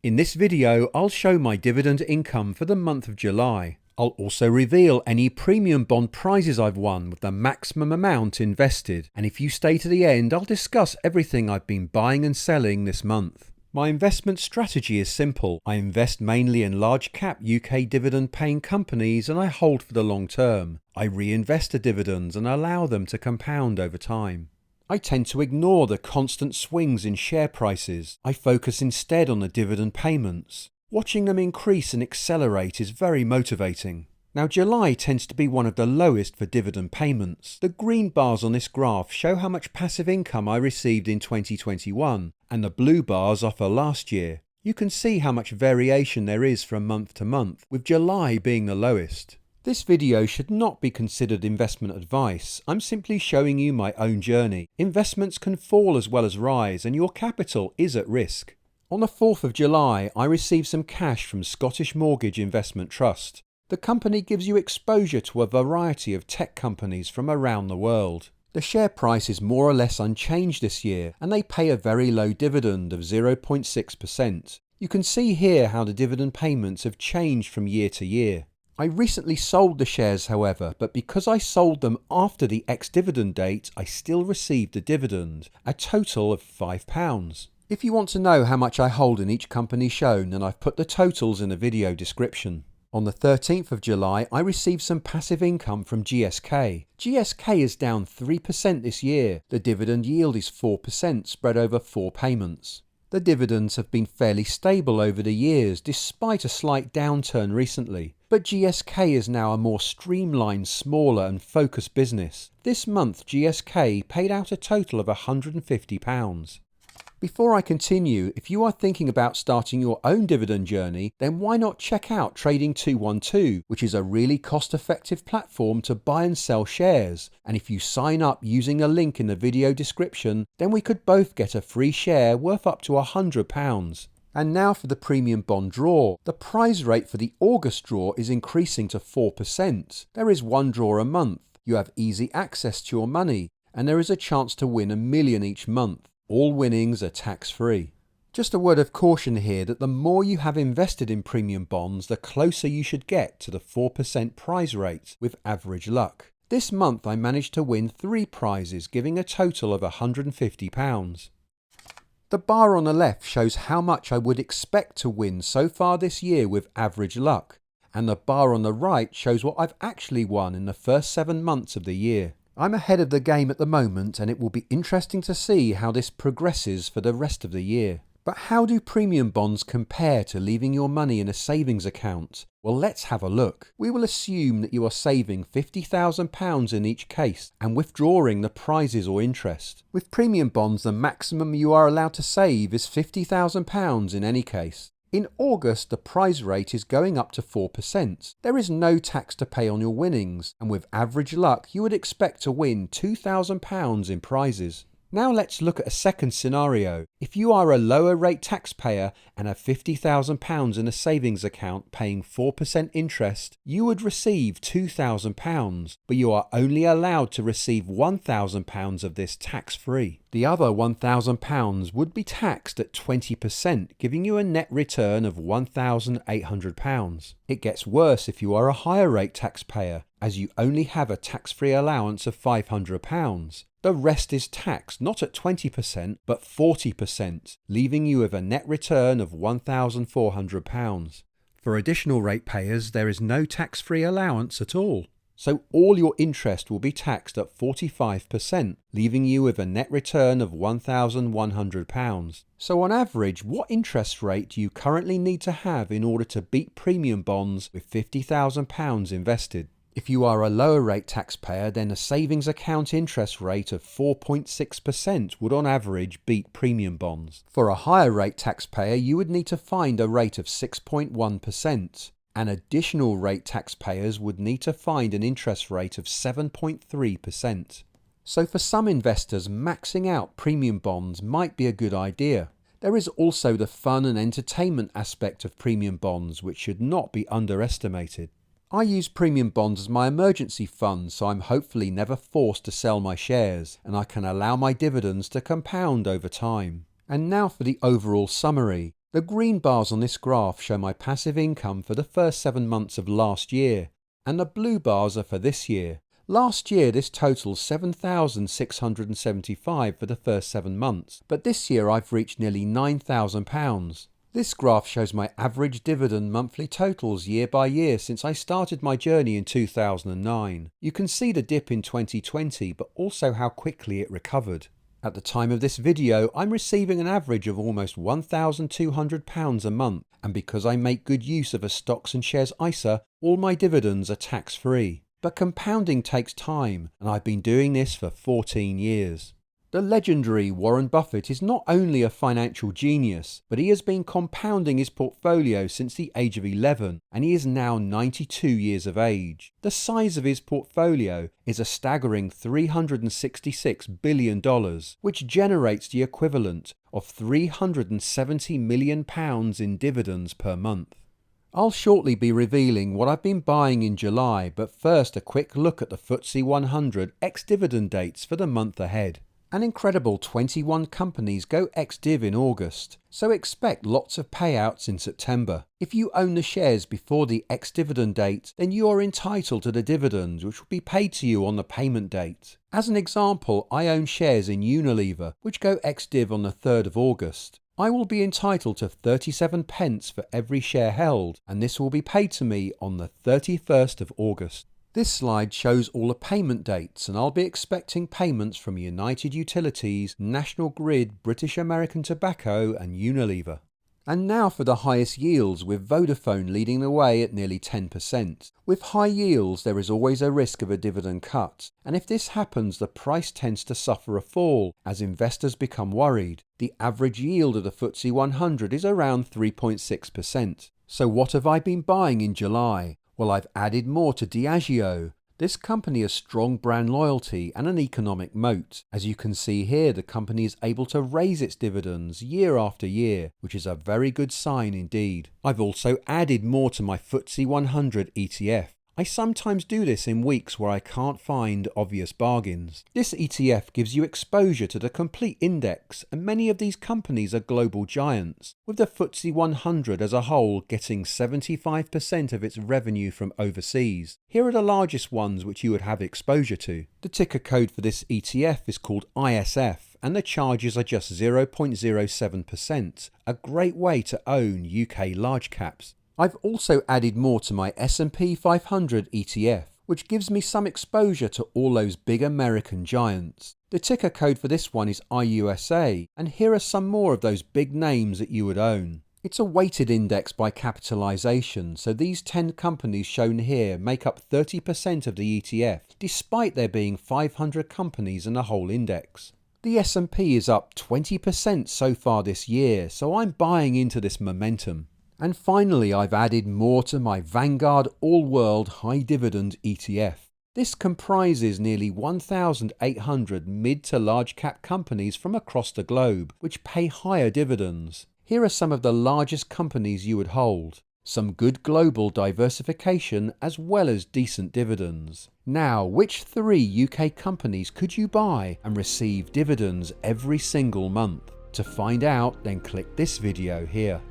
In this video, I'll show my dividend income for the month of July. I'll also reveal any premium bond prizes I've won with the maximum amount invested. And if you stay to the end, I'll discuss everything I've been buying and selling this month. My investment strategy is simple. I invest mainly in large cap UK dividend paying companies and I hold for the long term. I reinvest the dividends and allow them to compound over time. I tend to ignore the constant swings in share prices. I focus instead on the dividend payments. Watching them increase and accelerate is very motivating. Now, July tends to be one of the lowest for dividend payments. The green bars on this graph show how much passive income I received in 2021, and the blue bars are for last year. You can see how much variation there is from month to month, with July being the lowest. This video should not be considered investment advice. I'm simply showing you my own journey. Investments can fall as well as rise, and your capital is at risk. On the 4th of July, I received some cash from Scottish Mortgage Investment Trust. The company gives you exposure to a variety of tech companies from around the world. The share price is more or less unchanged this year, and they pay a very low dividend of 0.6%. You can see here how the dividend payments have changed from year to year. I recently sold the shares, however, but because I sold them after the ex-dividend date, I still received a dividend, a total of £5. If you want to know how much I hold in each company shown, then I've put the totals in the video description. On the 13th of July, I received some passive income from GSK. GSK is down 3% this year. The dividend yield is 4% spread over 4 payments. The dividends have been fairly stable over the years, despite a slight downturn recently. But GSK is now a more streamlined, smaller and focused business. This month, GSK paid out a total of £150. Before I continue, if you are thinking about starting your own dividend journey, then why not check out Trading 212, which is a really cost-effective platform to buy and sell shares. And if you sign up using a link in the video description, then we could both get a free share worth up to £100. And now for the premium bond draw. The prize rate for the August draw is increasing to 4%. There is one draw a month. You have easy access to your money, and there is a chance to win £1 million each month. All winnings are tax-free. Just a word of caution here that the more you have invested in premium bonds, the closer you should get to the 4% prize rate with average luck. This month I managed to win 3 prizes, giving a total of £150. The bar on the left shows how much I would expect to win so far this year with average luck, and the bar on the right shows what I've actually won in the first 7 months of the year. I'm ahead of the game at the moment, and it will be interesting to see how this progresses for the rest of the year. But how do premium bonds compare to leaving your money in a savings account? Well, let's have a look. We will assume that you are saving £50,000 in each case and withdrawing the prizes or interest. With premium bonds, the maximum you are allowed to save is £50,000 in any case. In August, the prize rate is going up to 4%. There is no tax to pay on your winnings, and with average luck, you would expect to win £2,000 in prizes. Now let's look at a second scenario. If you are a lower rate taxpayer and have £50,000 in a savings account paying 4% interest, you would receive £2,000, but you are only allowed to receive £1,000 of this tax-free. The other £1,000 would be taxed at 20%, giving you a net return of £1,800. It gets worse if you are a higher rate taxpayer, as you only have a tax-free allowance of £500. The rest is taxed not at 20% but 40%, leaving you with a net return of £1,400. For additional ratepayers, there is no tax-free allowance at all. So all your interest will be taxed at 45%, leaving you with a net return of £1,100. So on average, what interest rate do you currently need to have in order to beat premium bonds with £50,000 invested? If you are a lower rate taxpayer, then a savings account interest rate of 4.6% would on average beat premium bonds. For a higher rate taxpayer, you would need to find a rate of 6.1%. And additional rate taxpayers would need to find an interest rate of 7.3%. So for some investors, maxing out premium bonds might be a good idea. There is also the fun and entertainment aspect of premium bonds, which should not be underestimated. I use premium bonds as my emergency fund, so I'm hopefully never forced to sell my shares, and I can allow my dividends to compound over time. And now for the overall summary. The green bars on this graph show my passive income for the first 7 months of last year, and the blue bars are for this year. Last year this totals £7,675 for the first 7 months, but this year I've reached nearly £9,000. This graph shows my average dividend monthly totals year by year since I started my journey in 2009. You can see the dip in 2020, but also how quickly it recovered. At the time of this video, I'm receiving an average of almost £1,200 a month, and because I make good use of a stocks and shares ISA, all my dividends are tax-free. But compounding takes time, and I've been doing this for 14 years. The legendary Warren Buffett is not only a financial genius, but he has been compounding his portfolio since the age of 11, and he is now 92 years of age. The size of his portfolio is a staggering $366 billion, which generates the equivalent of £370 million in dividends per month. I'll shortly be revealing what I've been buying in July, but first a quick look at the FTSE 100 ex-dividend dates for the month ahead. An incredible 21 companies go ex-div in August, so expect lots of payouts in September. If you own the shares before the ex-dividend date, then you are entitled to the dividends which will be paid to you on the payment date. As an example, I own shares in Unilever, which go ex-div on the 3rd of August. I will be entitled to 37 pence for every share held, and this will be paid to me on the 31st of August. This slide shows all the payment dates, and I'll be expecting payments from United Utilities, National Grid, British American Tobacco and Unilever. And now for the highest yields, with Vodafone leading the way at nearly 10%. With high yields there is always a risk of a dividend cut, and if this happens the price tends to suffer a fall as investors become worried. The average yield of the FTSE 100 is around 3.6%. So what have I been buying in July? Well, I've added more to Diageo. This company has strong brand loyalty and an economic moat. As you can see here, the company is able to raise its dividends year after year, which is a very good sign indeed. I've also added more to my FTSE 100 ETF. I sometimes do this in weeks where I can't find obvious bargains. This ETF gives you exposure to the complete index, and many of these companies are global giants, with the FTSE 100 as a whole getting 75% of its revenue from overseas. Here are the largest ones which you would have exposure to. The ticker code for this ETF is called ISF, and the charges are just 0.07%, a great way to own UK large caps. I've also added more to my S&P 500 ETF, which gives me some exposure to all those big American giants. The ticker code for this one is IUSA, and here are some more of those big names that you would own. It's a weighted index by capitalization, so these 10 companies shown here make up 30% of the ETF, despite there being 500 companies in the whole index. The S&P is up 20% so far this year, so I'm buying into this momentum. And finally, I've added more to my Vanguard All-World High Dividend ETF. This comprises nearly 1,800 mid to large cap companies from across the globe, which pay higher dividends. Here are some of the largest companies you would hold. Some good global diversification as well as decent dividends. Now, which 3 UK companies could you buy and receive dividends every single month? To find out, then click this video here.